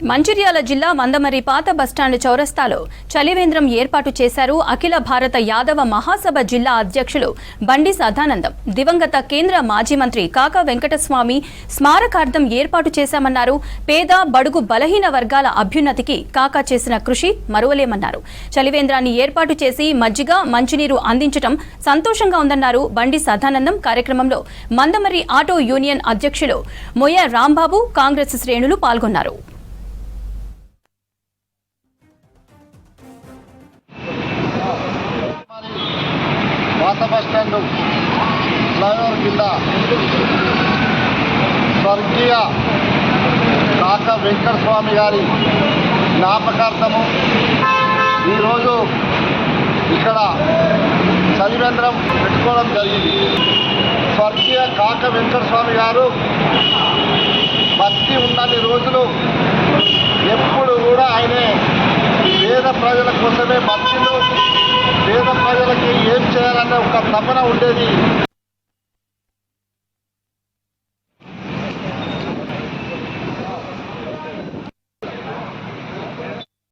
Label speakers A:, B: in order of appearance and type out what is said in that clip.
A: మంచిర్యాల జిల్లా మందమరి పాత బస్టాండ్ చౌరస్తాలో చలివేంద్రం ఏర్పాటు చేశారు. అఖిల భారత యాదవ మహాసభ జిల్లా అధ్యక్షులు బండి సదానందం. దివంగత కేంద్ర మాజీ మంత్రి కాకా వెంకటస్వామి స్మారకార్థం ఏర్పాటు చేశామన్నారు. పేద బడుగు బలహీన వర్గాల అభ్యున్నతికి కాకా చేసిన కృషి మరువలేమన్నారు. చలివేంద్రాన్ని ఏర్పాటు చేసి మజ్జిగ మంచినీరు అందించడం సంతోషంగా ఉందన్నారు బండి సదానందం. కార్యక్రమంలో మందమరి ఆటో యూనియన్ అధ్యక్షులు మొయ్య రాంబాబు, కాంగ్రెస్ శ్రేణులు పాల్గొన్నారు.
B: పాత బస్టాండ్ ఫ్లైఓవర్ కింద స్వర్గీయ కాకా వెంకటస్వామి గారి జ్ఞాపకార్థము ఈరోజు ఇక్కడ చలివేంద్రం పెట్టుకోవడం జరిగింది. స్వర్గీయ కాకా వెంకటస్వామి గారు బతికి ఉన్నన్ని రోజులు ఎప్పుడు కూడా ఆయనే పేద ప్రజల కోసమే బతికిలు, పేద ప్రజలకి ఏం చేయాలనే ఒక తపన ఉండేది.